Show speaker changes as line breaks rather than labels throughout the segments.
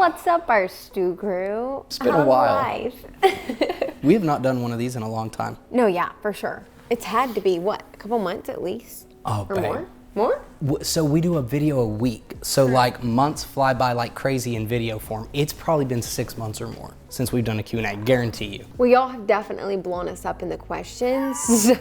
What's up, our stew crew?
It's been a while.
Life?
We have not done one of these in a long time.
No, yeah, for sure. It's had to be, what, a couple months at least?
Oh,
or
babe.
more? More?
So we do a video a week. So like months fly by like crazy in video form. It's probably been 6 months or more since we've done a Q&A, guarantee you.
Well, y'all have definitely blown us up in the questions, so.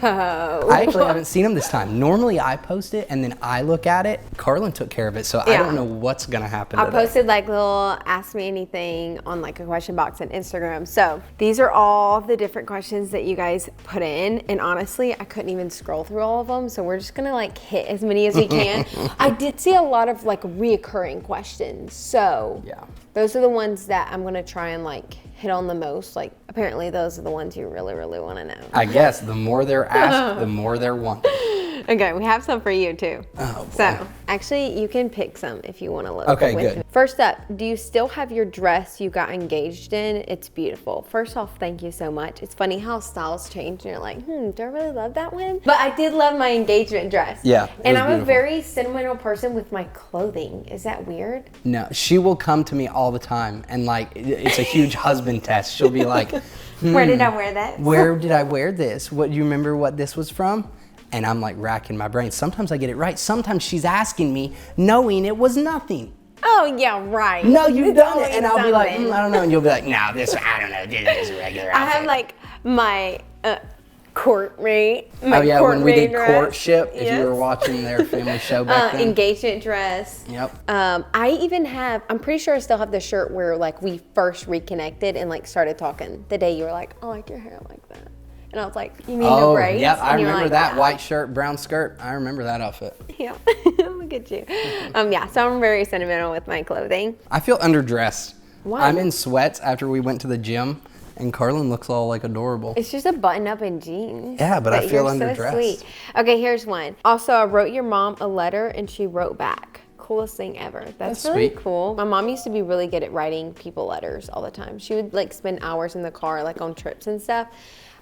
I actually haven't seen them this time. Normally I post it and then I look at it. Carlin took care of it, so I don't know what's gonna happen
I
today.
posted like little ask me anything on like a question box on Instagram. So these are all the different questions that you guys put in. And honestly, I couldn't even scroll through all of them. So we're just gonna like hit as many as we can. I did see a lot of like reoccurring questions. So those are the ones that I'm gonna try and like hit on the most. Like apparently those are the ones you really, really wanna know.
I guess the more they're asked, the more they're wanted.
Okay, we have some for you too.
Oh, boy.
So, actually, you can pick some if you want to look.
Okay, good.
Me. First up, do you still have your dress you got engaged in? It's beautiful. First off, thank you so much. It's funny how styles change and you're like, do I really love that one? But I did love my engagement dress.
Yeah,
and I'm
beautiful.
a very sentimental person with my clothing. Is that weird?
No, she will come to me all the time and like, it's a huge husband test. She'll be like,
Where did I wear that?
Where did I wear this? What, do you remember what this was from? And I'm like racking my brain. Sometimes I get it right. Sometimes she's asking me, knowing it was nothing.
Oh, yeah, right.
No, you've done it. And I'll
something.
be like, I don't know. And you'll be like, no, this, I don't know. This is a regular outfit.
I have like my court rate.
Oh, yeah, when we did
dress.
Courtship, if you were watching their family show back then.
Engagement dress.
Yep.
I even have, I'm pretty sure I still have the shirt where like we first reconnected and like started talking the day you were like, I like your hair like that. And I was like, you mean no braids?
Yep, I remember
like,
that. White shirt, brown skirt. I remember that outfit.
Yeah, look at you. Yeah, so I'm very sentimental with my clothing.
I feel underdressed.
Why?
I'm in sweats after we went to the gym, and Carlin looks all like adorable.
It's just a button up in jeans.
Yeah, but I feel
you're
underdressed.
So sweet. Okay, here's one. Also, I wrote your mom a letter and she wrote back. Coolest thing ever. That's really
sweet.
Cool. My mom used to be really good at writing people letters all the time. She would like spend hours in the car like on trips and stuff.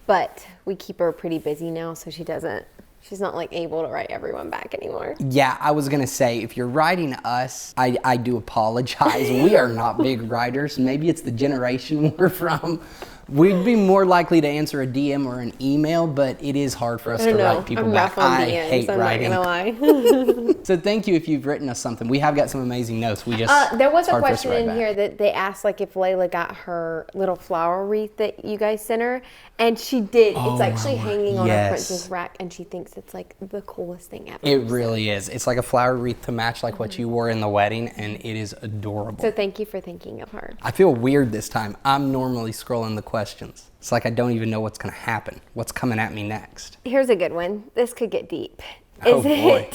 But we keep her pretty busy now, so she's not like able to write everyone back anymore.
Yeah, I was gonna say, if you're writing us, I do apologize. We are not big writers. Maybe it's the generation we're from. We'd be more likely to answer a DM or an email, but it is hard for us to write people back. I hate writing.
I'm not gonna lie.
So thank you if you've written us something. We have got some amazing notes. We just
there was a question in here that they asked like if Layla got her little flower wreath that you guys sent her, and she did. It's actually hanging on a princess rack, and she thinks it's like the coolest thing ever.
It really is. It's like a flower wreath to match like what you wore in the wedding, and it is adorable.
So thank you for thinking of her.
I feel weird this time. I'm normally scrolling the questions. It's like I don't even know what's going to happen. What's coming at me next?
Here's a good one. This could get deep.
Oh, boy.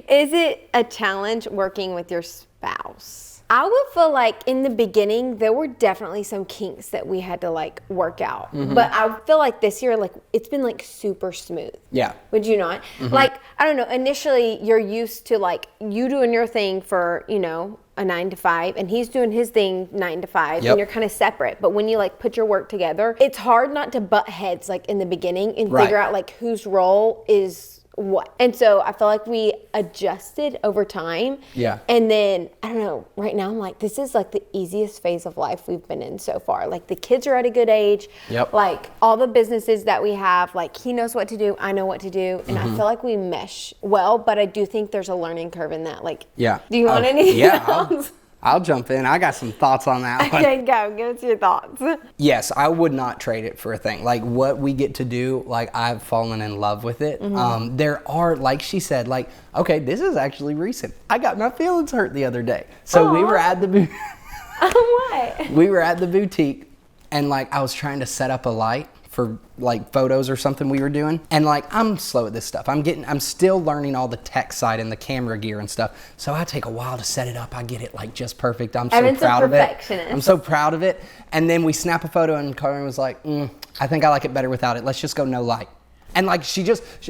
Is it a challenge working with your spouse? I would feel like in the beginning, there were definitely some kinks that we had to like work out. But I feel like this year, like it's been like super smooth.
Yeah.
Would you not? Like, I don't know, initially you're used to like you doing your thing for, you know, a 9 to 5 and he's doing his thing 9 to 5 and you're kind of separate. But when you like put your work together, it's hard not to butt heads like in the beginning and figure out like whose role is what. And so I feel like we adjusted over time.
Yeah.
And then, I don't know, right now I'm like, this is like the easiest phase of life we've been in so far. Like the kids are at a good age.
Yep.
Like all the businesses that we have, like he knows what to do, I know what to do. And I feel like we mesh well, but I do think there's a learning curve in that. Like, do you want anything else?
I'll jump in. I got some thoughts on that one.
Okay, go. Give us your thoughts.
Yes, I would not trade it for a thing. Like what we get to do, like I've fallen in love with it. There are, like she said, like, okay, this is actually recent. I got my feelings hurt the other day. So we were at the
What?
We were at the boutique and like I was trying to set up a light for like photos or something we were doing. And like, I'm slow at this stuff. I'm still learning all the tech side and the camera gear and stuff. So I take a while to set it up. I get it like just perfect. I'm so proud of it. I'm so proud of it. And then we snap a photo and Carlin was like, I think I like it better without it. Let's just go no light. And like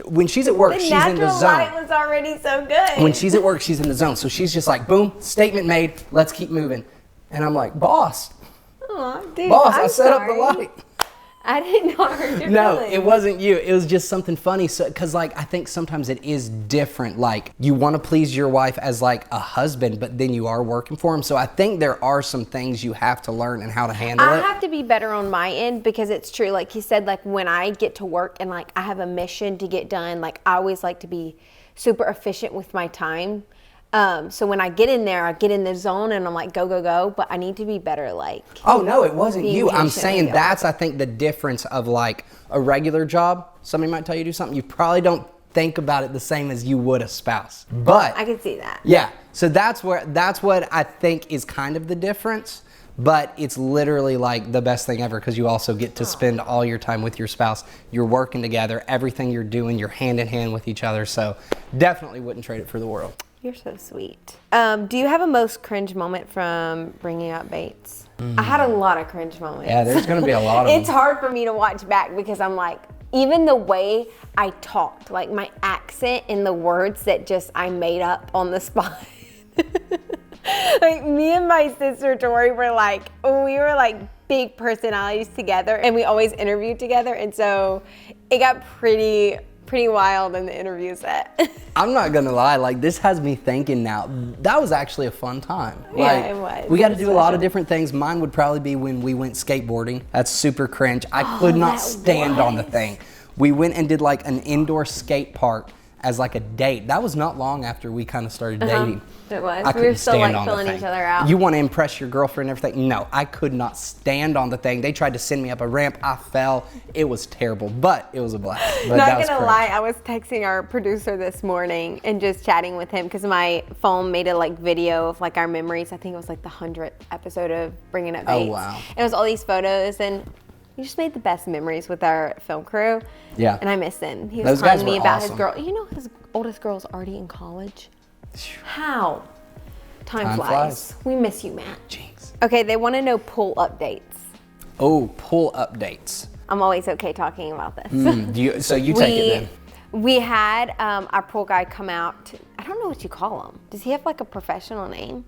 when she's at work, she's in the zone.
The natural light was already so good.
When she's at work, she's in the zone. So she's just like, boom, statement made. Let's keep moving. And I'm like, boss,
Aw, dude,
I set up the light.
I did not hurt your
No,
feelings.
it wasn't you. It was just something funny. So, cause like I think sometimes it is different. Like you want to please your wife as like a husband, but then you are working for him. So I think there are some things you have to learn and how to handle
I
it.
have to be better on my end because it's true. Like he said, like when I get to work and like I have a mission to get done, like I always like to be super efficient with my time. So when I get in there, I get in the zone and I'm like, go, go, go. But I need to be better, like.
Oh, no, it wasn't
being
you. I'm
patient
saying
with
that's, I think, the difference of like a regular job. Somebody might tell you to do something. You probably don't think about it the same as you would a spouse. But
I can see that.
yeah, so that's what I think is kind of the difference. But it's literally like the best thing ever because you also get to spend all your time with your spouse. You're working together. Everything you're doing, you're hand in hand with each other. So definitely wouldn't trade it for the world.
You're so sweet. Do you have a most cringe moment from bringing up Bates? I had a lot of cringe moments.
Yeah, there's going to be a lot of
It's
them.
hard for me to watch back because I'm like, even the way I talked, like my accent and the words that just I made up on the spot. Like me and my sister Tori were like, big personalities together and we always interviewed together. And so it got pretty wild in the interview set.
I'm not gonna lie, like this has me thinking now, that was actually a fun time.
Yeah,
Like,
it was.
we got to
It
do
was
a lot
special.
of different things. Mine would probably be when we went skateboarding. That's super cringe. I could not
that
stand on the
was.
thing. We went and did like an indoor skate park as like a date. That was not long after we kind of started dating.
It was.
I
We were
couldn't
still,
stand
like,
on the
filling
thing.
each other out.
You want to impress your girlfriend and everything? No, I could not stand on the thing. They tried to send me up a ramp. I fell. It was terrible, but it was a blast. But that
Not
was
gonna
cringe.
lie, I was texting our producer this morning and just chatting with him because my phone made a like video of like our memories. I think it was like the 100th episode of Bringing Up
Oh,
Bates.
wow.
It was all these photos and we just made the best memories with our film crew.
Yeah.
And I miss him. He was
Those guys
telling me
were
about
awesome.
his girl. You know his oldest girl's already in college? How? Time
Time
flies.
flies.
We miss you, Matt.
Jinx.
Okay, they want to know pool updates.
Oh, pull updates.
I'm always okay talking about this.
So you take it then.
We had our pool guy come out. I don't know what you call him. Does he have like a professional name?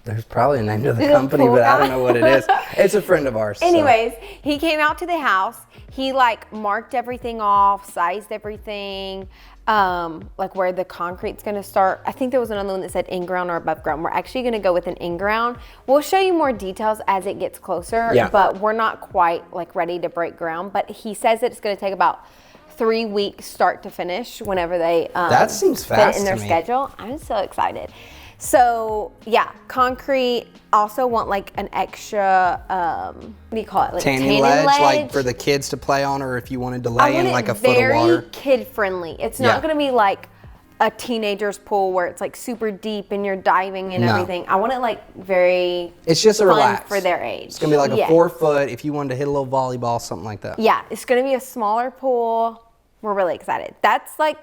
There's probably a name to the
Is it
company,
Pool
but I
Guy?
don't know what it is. It's a friend of ours. so.
Anyways, he came out to the house. He like marked everything off, sized everything, like where the concrete's gonna start. I think there was another one that said in ground or above ground. We're actually gonna go with an in ground. We'll show you more details as it gets closer,
Yeah.
but we're not quite like ready to break ground. But he says that it's gonna take about 3 weeks start to finish whenever they
That seems
fit
fast
in their
to me.
schedule. I'm so excited. So yeah, concrete. Also want like an extra, what do you call it? Like
Tanning ledge, like for the kids to play on, or if you wanted to lay in like a foot of water.
Very kid friendly. It's not
Yeah.
gonna be like a teenager's pool where it's like super deep and you're diving and
No.
everything. I want it like very.
It's just a
fun
relax.
for their age.
It's gonna be like a
Yeah.
4 foot if you wanted to hit a little volleyball, something like that.
Yeah, it's gonna be a smaller pool. We're really excited. That's like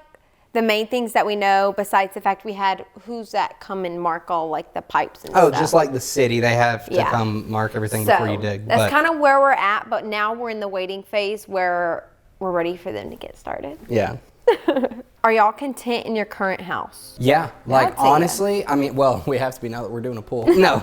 the main things that we know. Besides the fact we had who's that come and mark all like the pipes and
Oh,
stuff.
just like the city, they have to
Yeah.
come mark everything
So
before you dig.
that's
But
kind of where we're at. But now we're in the waiting phase where we're ready for them to get started.
yeah.
Are y'all content in your current house?
Yeah, like
I'd say yes.
honestly, I mean, well, we have to be now that we're doing a pool. No.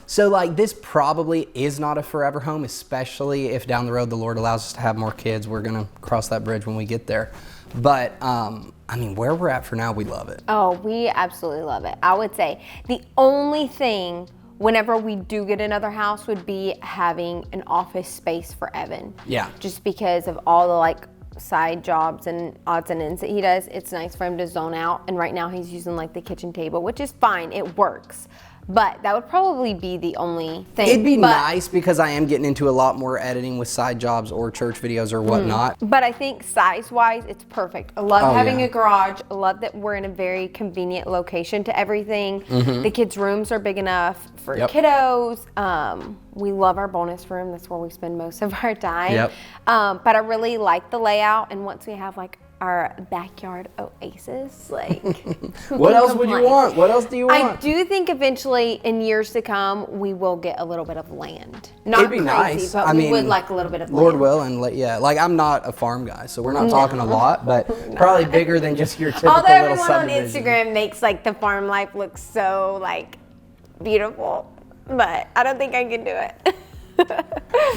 So like this probably is not a forever home, especially if down the road the Lord allows us to have more kids. We're gonna cross that bridge when we get there. But I mean, where we're at for now, we love it.
Oh, we absolutely love it. I would say the only thing whenever we do get another house would be having an office space for Evan.
Yeah.
Just because of all the like side jobs and odds and ends that he does, it's nice for him to zone out. And right now he's using like the kitchen table, which is fine. It works. But that would probably be the only thing.
It'd be
But-
nice because I am getting into a lot more editing with side jobs or church videos or whatnot.
But I think size-wise, it's perfect. I love
Oh,
having
yeah.
a garage. I love that we're in a very convenient location to everything. The kids' rooms are big enough for
Yep.
kiddos. We love our bonus room. That's where we spend most of our time.
Yep.
But I really like the layout. And once we have like our backyard oasis, like who
What
can
else would you
complain?
want? What else do you want?
I do think eventually in years to come, we will get a little bit of land. Not
It'd be
crazy,
nice.
but
I
we
mean,
would like a little bit of
Lord
land.
willing, yeah. Like I'm not a farm guy, so we're not talking a lot, but probably bigger than just your typical
Although
little
everyone on
subdivision.
Instagram makes like the farm life look so like beautiful, but I don't think I can do it.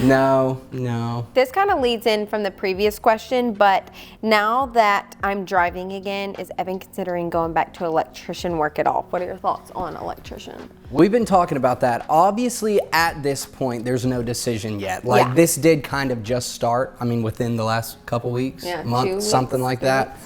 No.
This kind of leads in from the previous question, but now that I'm driving again, is Evan considering going back to electrician work at all? What are your thoughts on electrician?
We've been talking about that. Obviously, at this point, there's no decision yet. Like,
Yeah.
this did kind of just start. I mean, within the last couple weeks,
Yeah, 2
month,
weeks,
something like
3
that.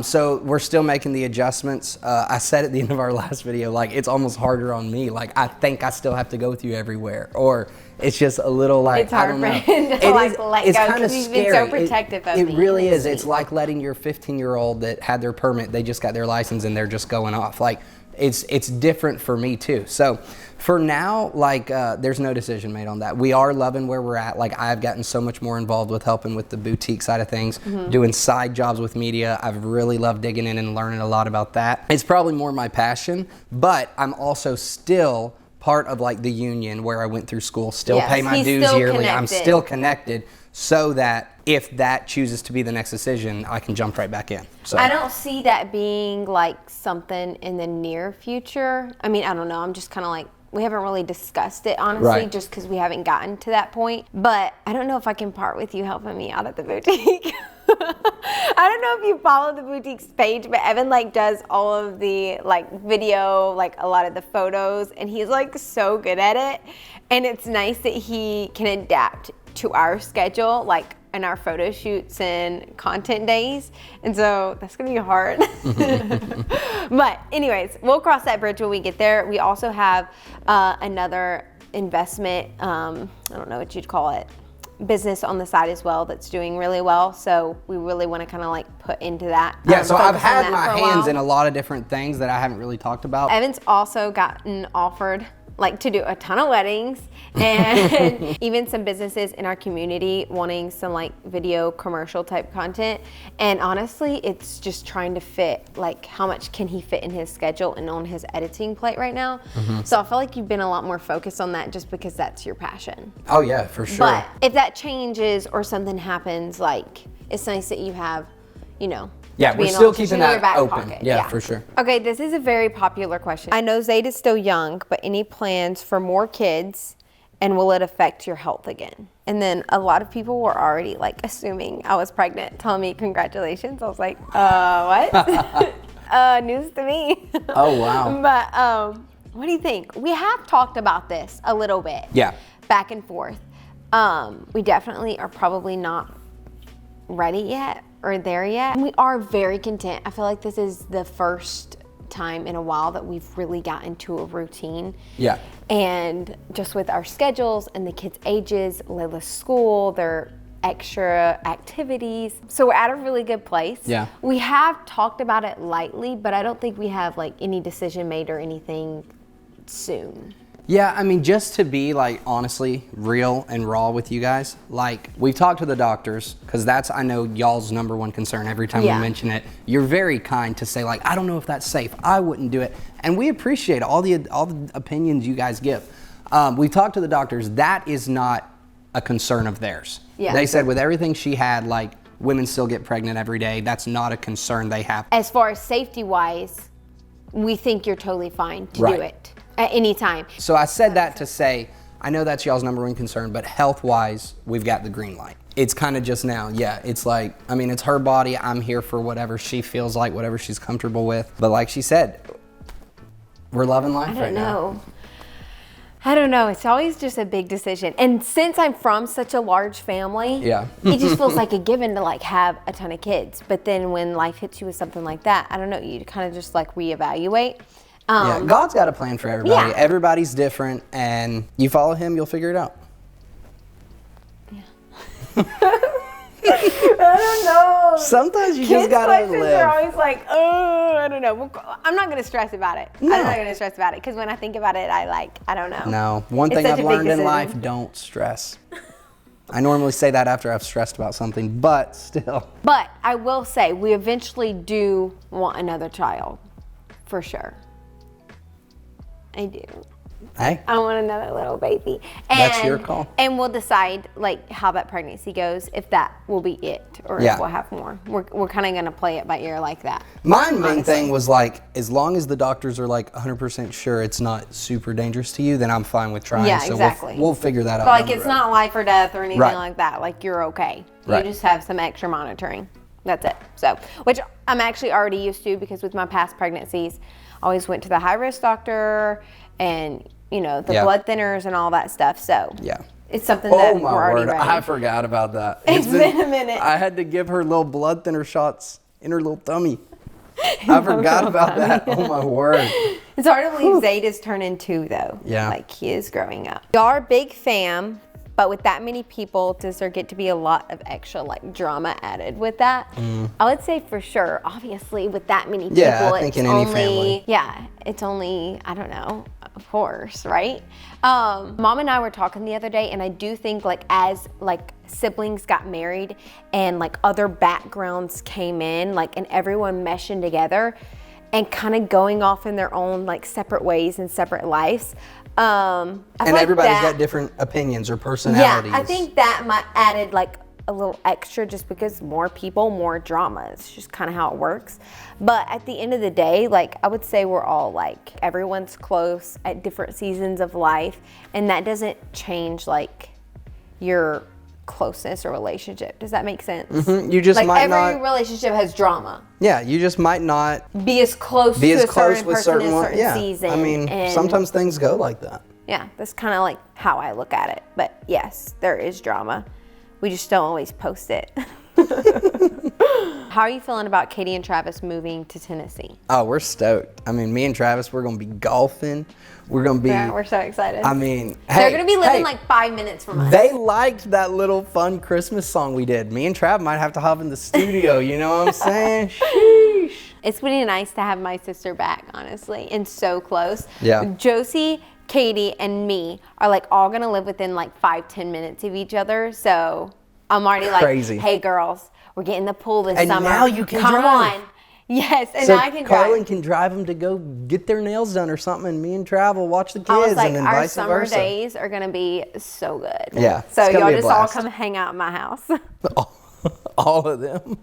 So we're still making the adjustments. I said at the end of our last video, like, it's almost harder on me. Like, I think I still have to go with you everywhere, or it's just a little like,
It's hard
I don't
for
know.
him to let
It's
go
kind of
because he's
scary.
been so protective of me.
It really is. It's like letting your 15-year-old that had their permit, they just got their license and they're just going off. Like, it's different for me too. So for now, like, there's no decision made on that. We are loving where we're at. Like, I've gotten so much more involved with helping with the boutique side of things, doing side jobs with media. I've really loved digging in and learning a lot about that. It's probably more my passion, but I'm also still part of like the union where I went through school, still
Yes,
pay my
he's
dues
still
yearly. I'm
connected.
still connected, so that if that chooses to be the next decision, I can jump right back in. So
I don't see that being like something in the near future. I mean, I don't know. I'm just kind of like, we haven't really discussed it, honestly,
Right.
just because we haven't gotten to that point. But I don't know if I can part with you helping me out at the boutique. I don't know if you follow the boutique's page, but Evan like does all of the like video, like a lot of the photos, and he's like so good at it. And it's nice that he can adapt to our schedule, like in our photo shoots and content days. And so that's gonna be hard. But anyways, we'll cross that bridge when we get there. We also have another investment, I don't know what you'd call it, business on the side as well that's doing really well. So we really want to kind of like put into that.
yeah, so I've
focus on
had
that
my
for a
hands
while.
in a lot of different things that I haven't really talked about.
Evan's also gotten offered like to do a ton of weddings and even some businesses in our community wanting some like video commercial type content. And honestly, it's just trying to fit like how much can he fit in his schedule and on his editing plate right now. So I feel like you've been a lot more focused on that just because that's your passion.
Oh yeah, for sure.
But if that changes or something happens, like it's nice that you have, you know,
yeah,
to
we're
be an
still
electrician
keeping
in your
that
back
open.
pocket.
Yeah, for sure.
Okay, this is a very popular question. I know Zade is still young, but any plans for more kids, and will it affect your health again? And then a lot of people were already like assuming I was pregnant, telling me congratulations. I was like, what? News to me.
Oh wow.
But what do you think? We have talked about this a little bit.
Yeah.
Back and forth. We definitely are probably not ready yet or there yet. And we are very content. I feel like this is the first time in a while that we've really gotten to a routine.
Yeah.
And just with our schedules and the kids' ages, Layla's school, their extra activities. So we're at a really good place.
Yeah.
We have talked about it lightly, but I don't think we have like any decision made or anything soon.
Yeah, I mean, just to be like honestly real and raw with you guys, like we've talked to the doctors, because that's, I know, y'all's number one concern every time we mention it. You're very kind to say like, I don't know if that's safe, I wouldn't do it, and we appreciate all the opinions you guys give. We've talked to the doctors. That is not a concern of theirs.
Yeah.
They said with everything she had, like, women still get pregnant every day. That's not a concern they have.
As far as safety wise, we think you're totally fine to
Right.
do it at any time.
So I said that to say, I know that's y'all's number one concern, but health-wise, we've got the green light. It's kind of just now, yeah, it's like, I mean, it's her body. I'm here for whatever she feels like, whatever she's comfortable with. But like she said, we're loving life right now.
I don't know. It's always just a big decision. And since I'm from such a large family,
Yeah.
it just feels like a given to like have a ton of kids. But then when life hits you with something like that, I don't know, you kind of just like reevaluate.
Yeah, God's got a plan for everybody.
Yeah.
Everybody's different, and you follow him, you'll figure it out.
I don't know.
Sometimes you
Kids'
just gotta
questions
live.
are always like, oh, I don't know. I'm not gonna stress about it.
No.
I'm not gonna stress about it because when I think about it, I don't know.
No, one
It's
thing
such
I've
a big
learned in
decision.
life, don't stress. I normally say that after I've stressed about something, but still.
But I will say, we eventually do want another child, for sure. I do.
Hey,
I want another little baby. And,
that's your call.
And we'll decide like how that pregnancy goes, if that will be it or if we'll have more. We're kind of going to play it by ear like that.
My main thing was like, as long as the doctors are like 100% sure it's not super dangerous to you, then I'm fine with trying.
Yeah,
so
exactly.
We'll figure that out.
But like it's not life or death or anything
Right.
like that. Like you're okay.
Right.
You just have some extra monitoring. That's it. So, which I'm actually already used to because with my past pregnancies, I always went to the high risk doctor and the blood thinners and all that stuff. So it's something that we're already ready.
I forgot about that.
It's been a minute.
I had to give her little blood thinner shots in her little tummy. I forgot about that. Oh my word.
It's hard to believe Zade is turning 2 though.
Yeah.
Like he is growing up. Y'all are a big fam, but with that many people, does there get to be a lot of extra like drama added with that? I would say for sure. Obviously, with that many people,
I think in any family.
Yeah, it's only, I don't know, of course, right? Mom and I were talking the other day, and I do think like as like siblings got married and like other backgrounds came in, like and everyone meshing together and kind of going off in their own like separate ways and separate lives. And
everybody's got different opinions or personalities.
Yeah, I think that might added like a little extra just because more people, more drama. It's just kind of how it works. But at the end of the day, like I would say we're all like, everyone's close at different seasons of life. And that doesn't change like your closeness or relationship. Does that make sense?
Mm-hmm. You just
like
might
every relationship has drama.
Yeah, you just might not
be as close to a certain person in a certain season.
I mean, sometimes things go like that.
Yeah, that's kind of like how I look at it. But yes, there is drama. We just don't always post it. How are you feeling about Katie and Travis moving to Tennessee?
Oh, we're stoked. I mean, me and Travis, we're going to be golfing. We're going to be...
Yeah, we're so excited.
I mean,
they're going to be living like 5 minutes from us.
They liked that little fun Christmas song we did. Me and Trav might have to hop in the studio, you know what I'm saying? Sheesh.
It's really nice to have my sister back, honestly, and so close.
Yeah.
Josie, Katie, and me are like all going to live within like 5-10 minutes of each other. So I'm already
Crazy.
Like, hey, girls, we're getting the pool this
and
summer.
Now you can
Come
drive.
on. Yes, and
so
I can drive.
Carlin can drive them to go get their nails done or something, and me and Trav will watch the kids,
I was like,
and then
our
vice
summer
versa.
days are going to be so good.
Yeah.
So y'all just all come hang out at my house.
All of them?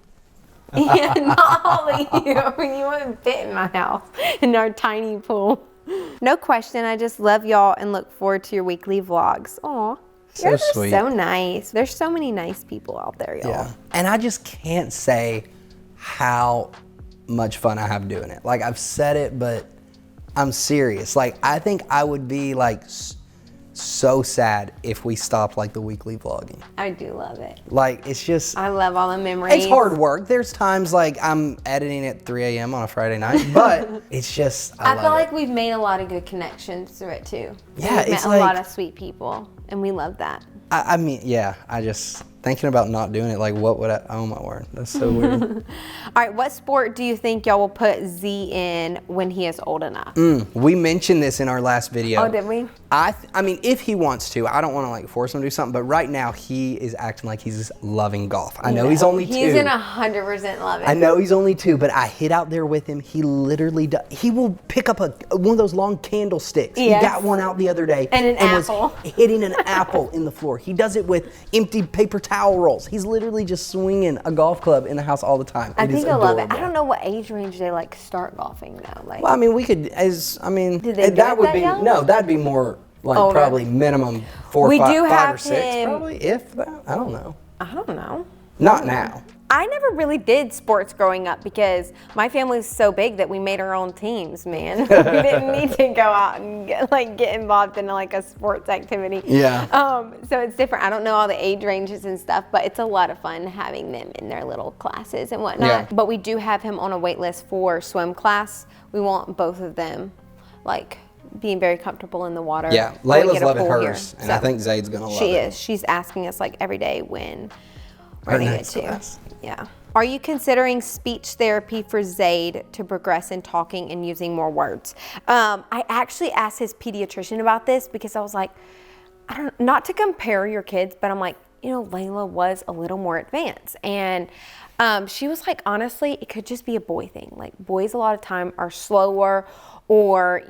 Yeah, not all of you. I mean, you wouldn't fit in my house, in our tiny pool. No question, I just love y'all and look forward to your weekly vlogs. Aw.
So
You're just
sweet.
so nice. There's so many nice people out there, y'all.
Yeah. And I just can't say how much fun I have doing it. Like, I've said it, but I'm serious. Like, I think I would be like so sad if we stopped like the weekly vlogging.
I do love it.
Like, it's just...
I love all the memories.
It's hard work. There's times like I'm editing at 3 a.m. on a Friday night, but it's just, I
feel like we've made a lot of good connections through it too.
Yeah,
we've
it's
met
like,
a lot of sweet people, and we love that.
I mean, yeah, I just... Thinking about not doing it, like what would I, oh my word, that's so weird.
All right, what sport do you think y'all will put Z in when he is old enough?
We mentioned this in our last video.
Oh, did we?
I mean, if he wants to, I don't want to like force him to do something, but right now he is acting like he's loving golf. I know he's only 2.
He's in 100% love it.
I know he's only 2, but I hit out there with him. He literally does. He will pick up one of those long candlesticks.
Yes.
He got one out the other day.
And an apple.
Was hitting an apple in the floor. He does it with empty paper towel rolls. He's literally just swinging a golf club in the house all the time.
I think I love it. I don't know what age range they like start golfing though. Like,
well, I mean, we could,
Did they do
that
it
would
that
be,
young?
no, that'd be more like
Older.
probably minimum 4,
We
5,
do
5
have
or 6,
him-
probably, if that. I don't know.
I don't know.
Not now.
I never really did sports growing up because my family was so big that we made our own teams, man. We didn't need to go out and get involved in like a sports activity.
Yeah.
So it's different. I don't know all the age ranges and stuff, but it's a lot of fun having them in their little classes and whatnot.
Yeah.
But we do have him on a wait list for swim class. We want both of them like being very comfortable in the water.
Yeah,
when we
Layla's
get a
loving
pool
hers,
here.
and I think Zade's gonna love it.
She is. She's asking us like every day when we're
Her
gonna get
next
to.
class.
Yeah. Are you considering speech therapy for Zade to progress in talking and using more words? I actually asked his pediatrician about this because I was like, not to compare your kids, but I'm like, Layla was a little more advanced. And she was like, honestly, it could just be a boy thing. Like boys a lot of time are slower or,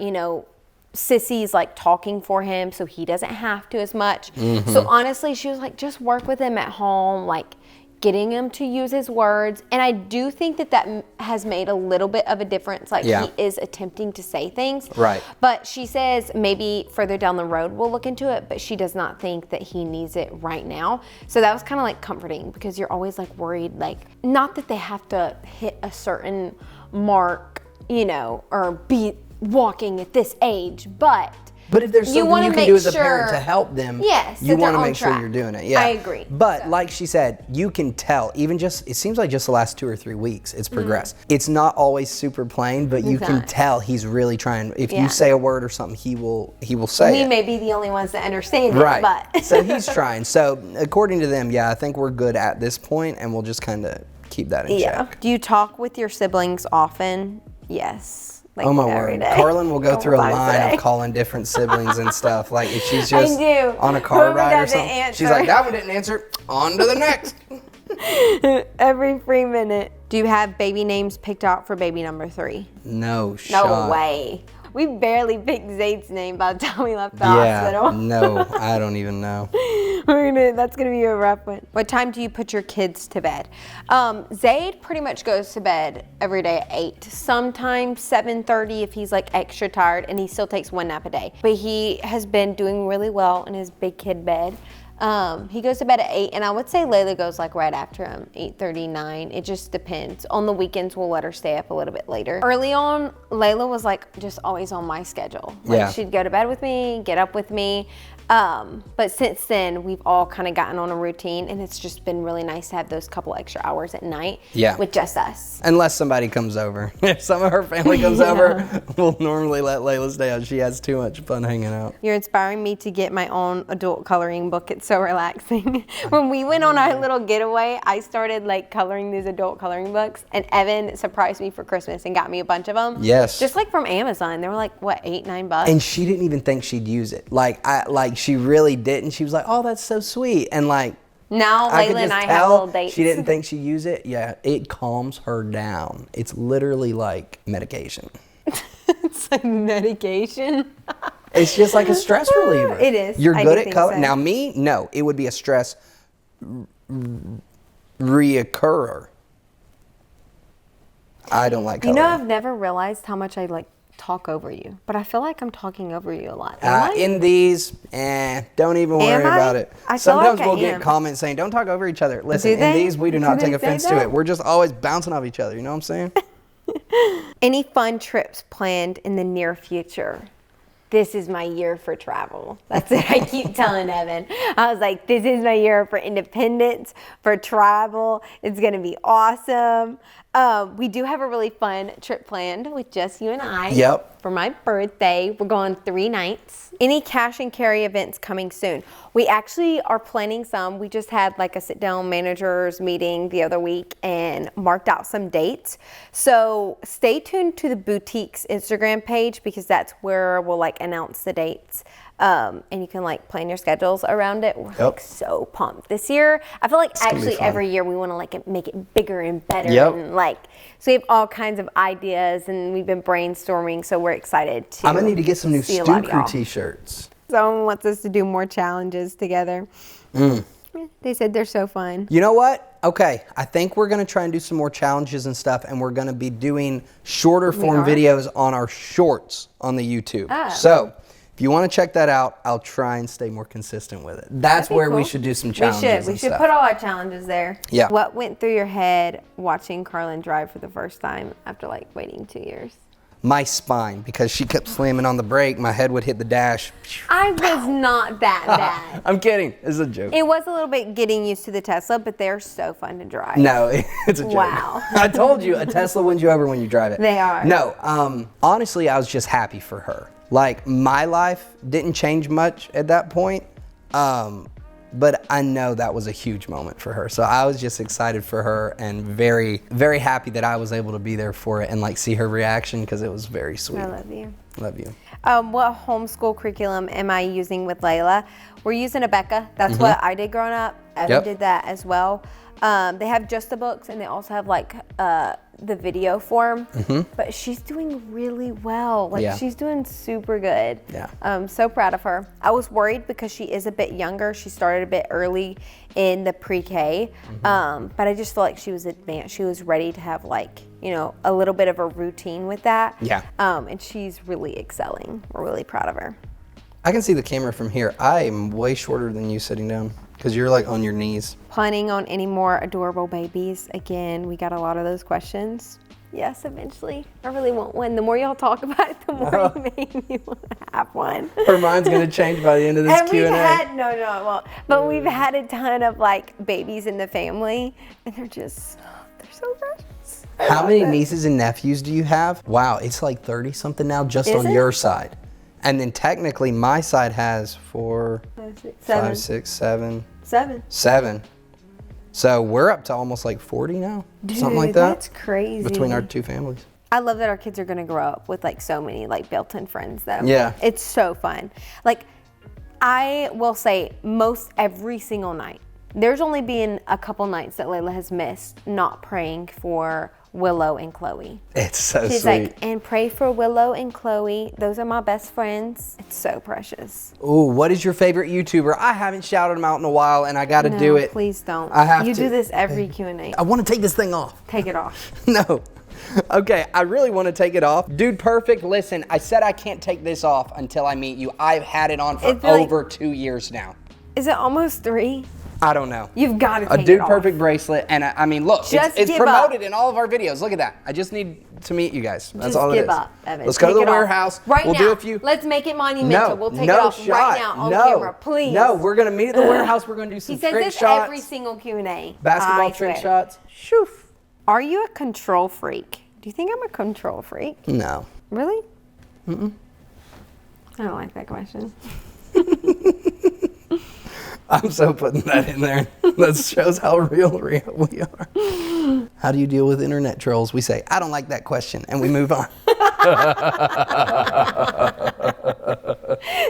Sissy's like talking for him, so he doesn't have to as much. So honestly, she was like, just work with him at home, like getting him to use his words. And I do think that has made a little bit of a difference. Like he is attempting to say things.
Right.
But she says maybe further down the road we'll look into it, but she does not think that he needs it right now. So that was kind of like comforting, because you're always like worried, like not that they have to hit a certain mark, you know, or be walking at this age, but
if there's something you can do as a parent to help them, you want to make sure you're doing it. Yeah,
I agree.
But like she said, you can tell, even just, it seems like just the last 2 or 3 weeks, it's progressed. It's not always super plain, but you can tell he's really trying. If you say a word or something, he will say it.
We may be the only ones that understand
right.
it, but.
So he's trying. So according to them, I think we're good at this point, and we'll just kind of keep that in check.
Do you talk with your siblings often? Yes. Like
oh my word. Carlin will go through a line of calling different siblings and stuff. Like if she's just on a car ride or something, she's like, that one didn't answer. On to the next.
Every 3 minutes. Do you have baby names picked out for baby number 3?
No shot.
No way. We barely picked Zade's name by the time we left the hospital.
No, I don't even know.
That's gonna be a rough one. What time do you put your kids to bed? Zade pretty much goes to bed every day at 8. Sometimes 7:30 if he's like extra tired, and he still takes 1 nap a day. But he has been doing really well in his big kid bed. He goes to bed at 8, and I would say Layla goes like right after him, 8:30, 9. It just depends. On the weekends, we'll let her stay up a little bit later. Early on, Layla was like just always on my schedule. Like she'd go to bed with me, get up with me. But since then, we've all kind of gotten on a routine, and it's just been really nice to have those couple extra hours at night with just us.
Unless somebody comes over. If some of her family comes over, we'll normally let Layla stay out. She has too much fun hanging out.
You're inspiring me to get my own adult coloring book. It's so relaxing. When we went on our little getaway, I started like coloring these adult coloring books, and Evan surprised me for Christmas and got me a bunch of them.
Yes.
Just like from Amazon. They were like, what, $8, $9?
And she didn't even think she'd use it. She really didn't. She was like, oh, that's so sweet. And like,
now Layla and I have little dates.
She didn't think she'd use it. Yeah, it calms her down. It's literally like medication.
It's like medication.
It's just like a stress reliever.
It is.
You're good at coloring. So. Now me, no, it would be a stress reoccurrer. I don't like coloring.
You know, I've never realized how much I like talk over you, but I feel like I'm talking over you a lot.
In these, don't even worry about it. Sometimes we'll get comments saying, don't talk over each other. Listen, in these, we do not take offense to it. We're just always bouncing off each other. You know what I'm saying?
Any fun trips planned in the near future? This is my year for travel. That's it. I keep telling Evan. I was like, this is my year for independence, for travel. It's going to be awesome. We do have a really fun trip planned with just you and I.
Yep.
For my birthday. We're going 3 nights. Any cash and carry events coming soon? We actually are planning some. We just had like a sit down managers meeting the other week and marked out some dates. So stay tuned to the boutique's Instagram page, because that's where we'll like announce the dates. And you can like plan your schedules around it. We're like so pumped this year. I feel like actually every year we want to like make it bigger and better. And like, so we have all kinds of ideas, and we've been brainstorming. So we're excited to.
I'm gonna need to get some new Stew Crew t-shirts.
Someone wants us to do more challenges together. They said they're so fun.
You know what? Okay, I think we're gonna try and do some more challenges and stuff, and we're gonna be doing shorter form videos on our shorts on the YouTube. So if you want to check that out, I'll try and stay more consistent with it. That's where we should do some challenges.
We should put all our challenges there.
Yeah.
What went through your head watching Carlin drive for the first time after like waiting 2 years?
My spine, because she kept slamming on the brake. My head would hit the dash.
I was not that bad.
I'm kidding. It's a joke.
It was a little bit getting used to the Tesla, but they're so fun to drive.
No, it's a joke.
Wow.
I told you, a Tesla wins you over when you drive it.
They are.
No, honestly, I was just happy for her. Like, my life didn't change much at that point, but I know that was a huge moment for her. So I was just excited for her and very, very happy that I was able to be there for it and like see her reaction, because it was very sweet.
I love you.
Love you.
What homeschool curriculum am I using with Layla? We're using Abeka. That's what I did growing up. Evan did that as well. They have just the books, and they also have like the video form, but she's doing really well. Like she's doing super good.
Yeah.
I'm so proud of her. I was worried because she is a bit younger. She started a bit early in the pre-K, but I just feel like she was advanced. She was ready to have like, you know, a little bit of a routine with that.
Yeah.
And she's really excelling. We're really proud of her.
I can see the camera from here. I am way shorter than you sitting down because you're like on your knees.
Planning on any more adorable babies? Again, we got a lot of those questions. Yes, eventually. I really want one. The more y'all talk about it, the more you make me want to have one.
Her mind's going to change by the end of this Q&A.
No, it won't. But we've had a ton of like babies in the family, and they're so precious.
How many nieces and nephews do you have? Wow, it's like 30 something now just on your side. And then technically my side has 4, 5, 6, 7. 7. So we're up to almost like 40 now.
Dude,
something like that.
That's crazy.
Between our two families.
I love that our kids are gonna grow up with like so many like built-in friends though.
Yeah.
It's so fun. Like I will say most every single night, there's only been a couple nights that Layla has missed not praying for Willow and Chloe.
It's so
She's
sweet.
like, and pray for Willow and Chloe. Those are my best friends. It's so precious.
Ooh, what is your favorite YouTuber? I haven't shouted them out in a while and I got to do it.
Please don't.
I have
You
to.
do this every Q&A.
I want to take this thing off.
Take it off.
No. Okay, I really want to take it off. Dude Perfect, listen, I said I can't take this off until I meet you. I've had it on for over 2 years now.
Is it almost 3?
I don't know.
You've got to take it off.
A Dude Perfect bracelet, and I mean, look, it's promoted in all of our videos. Look at that. I just need to meet you guys. That's all it is.
Just give up, Evan.
Let's go to the warehouse.
Right now.
We'll do a few.
Let's make it monumental. We'll take it off right now on camera, please.
No, we're going to meet at the warehouse. We're going to do some trick shots.
He says this every single Q&A.
Basketball trick shots. Shoof.
Are you a control freak? Do you think I'm a control freak?
No.
Really? I don't like that question.
I'm so putting that in there. That shows how real we are. How do you deal with internet trolls? We say, I don't like that question, and we move on.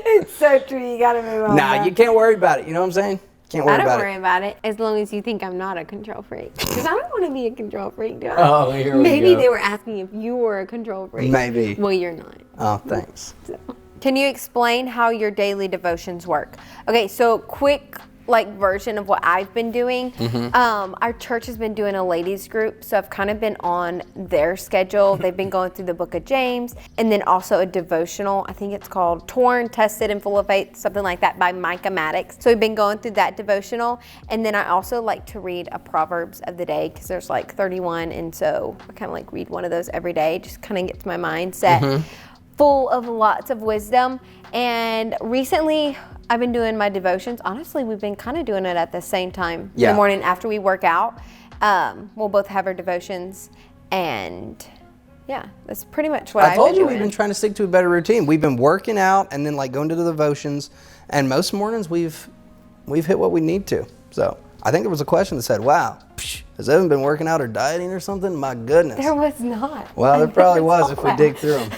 It's so true. You got to move on.
Nah, you can't worry about it. You know what I'm saying? Can't worry about it.
I don't worry about it as long as you think I'm not a control freak. Because I don't want to be a control freak, do I?
Oh, here we go.
Maybe they were asking if you were a control freak.
Maybe.
Well, you're not.
Oh, thanks.
So. Can you explain how your daily devotions work? Okay, so quick version of what I've been doing. Our church has been doing a ladies group, so I've kind of been on their schedule. They've been going through the book of James, and then also a devotional. I think it's called Torn, Tested, and Full of Faith, something like that, by Micah Maddox. So we've been going through that devotional, and then I also like to read a Proverbs of the day because there's like 31, and so I kind of like read one of those every day. Just kind of gets my mindset full of lots of wisdom. And recently I've been doing my devotions. Honestly, we've been kind of doing it at the same time in the morning after we work out. We'll both have our devotions, and yeah, that's pretty much what I've been doing.
I told you we've been trying to stick to a better routine. We've been working out and then like going to the devotions, and most mornings we've hit what we need to. So I think there was a question that said, wow, has Evan been working out or dieting or something? My goodness.
There was not.
Well, there probably was if we dig through them.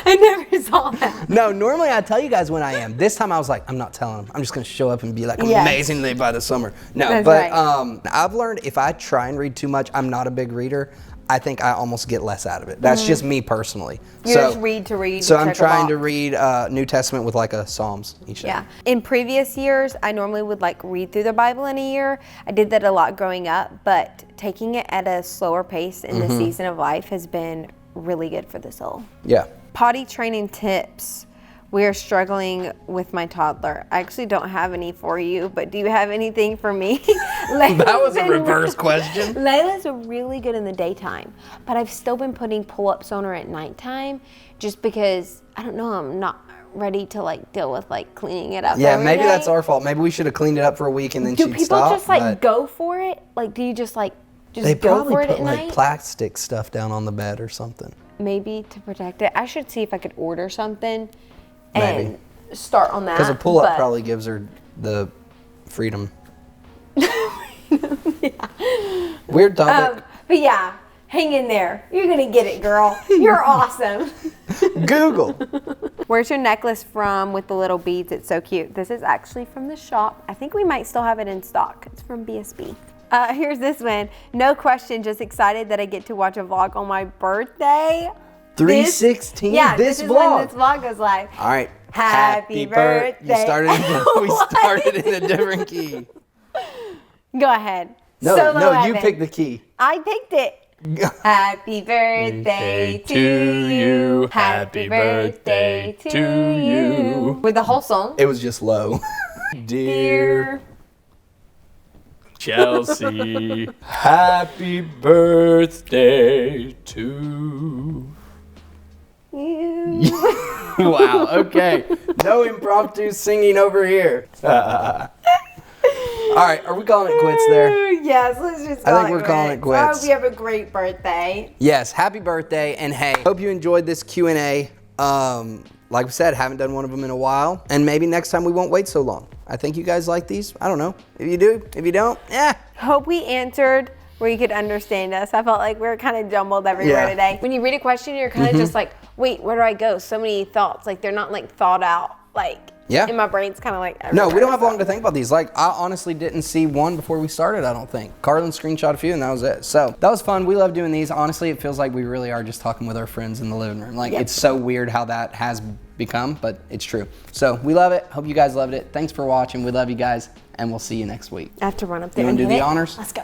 I never saw that.
No, normally I tell you guys when I am. This time I was like, I'm not telling them. I'm just going to show up and be like amazingly by the summer. No,
that's
but
right.
I've learned if I try and read too much, I'm not a big reader. I think I almost get less out of it. That's just me personally.
You just read to read.
So I'm trying to read New Testament with like a Psalms each day.
Yeah. In previous years, I normally would like read through the Bible in a year. I did that a lot growing up, but taking it at a slower pace in the season of life has been really good for the soul.
Yeah.
Potty training tips. We are struggling with my toddler. I actually don't have any for you, but do you have anything for me?
That was a reverse question.
Layla's really good in the daytime, but I've still been putting pull-ups on her at nighttime just because, I don't know, I'm not ready to like deal with like cleaning it up.
Yeah, maybe that's our fault. Maybe we should have cleaned it up for a week and then she'd stop.
Do people just like go for it? Like, do you just like
they
go
probably
for it
put
at
like
night?
plastic stuff down on the bed or something.
Maybe to protect it. I should see if I could order something
Maybe.
and start on that.
Because a pull-up probably gives her the freedom. Weird topic.
But yeah, hang in there. You're going to get it, girl. You're awesome.
Google.
Where's your necklace from with the little beads? It's so cute. This is actually from the shop. I think we might still have it in stock. It's from BSB. Here's this one. No question, just excited that I get to watch a vlog on my birthday.
316.
This is
vlog.
when this vlog goes live.
All right.
Happy birthday.
We started in a different key.
Go ahead.
No,
Solo
you
Evan.
picked the key.
I picked it. Happy birthday to you. Happy birthday to you. With the whole song?
It was just low.
Dear
Chelsea, happy birthday to
you.
Wow, okay. No impromptu singing over here. All right, are we calling it quits there?
Yes, let's just
I
call
think
it
we're calling it
quits. I
quits.
hope you have a great birthday.
Yes, happy birthday, and hey, hope you enjoyed this Q&A. Like we said, haven't done one of them in a while, and maybe next time we won't wait so long. I think you guys like these. I don't know. If you do, if you don't,
Hope we answered where you could understand us. I felt like we were kind of jumbled everywhere today. When you read a question, you're kind of just like, wait, where do I go? So many thoughts. Like, they're not like thought out. Like, in my brain's kind of like
No, we don't have
everywhere.
long to think about these. Like, I honestly didn't see one before we started, I don't think. Carlin screenshot a few and that was it. So that was fun. We love doing these. Honestly, it feels like we really are just talking with our friends in the living room. Like, it's so weird how that has become, but it's true. So we love it. Hope you guys loved it. Thanks for watching. We love you guys, and we'll see you next week.
I have to run up there
You
and
wanna do
hit
the
it.
honors?
Let's go.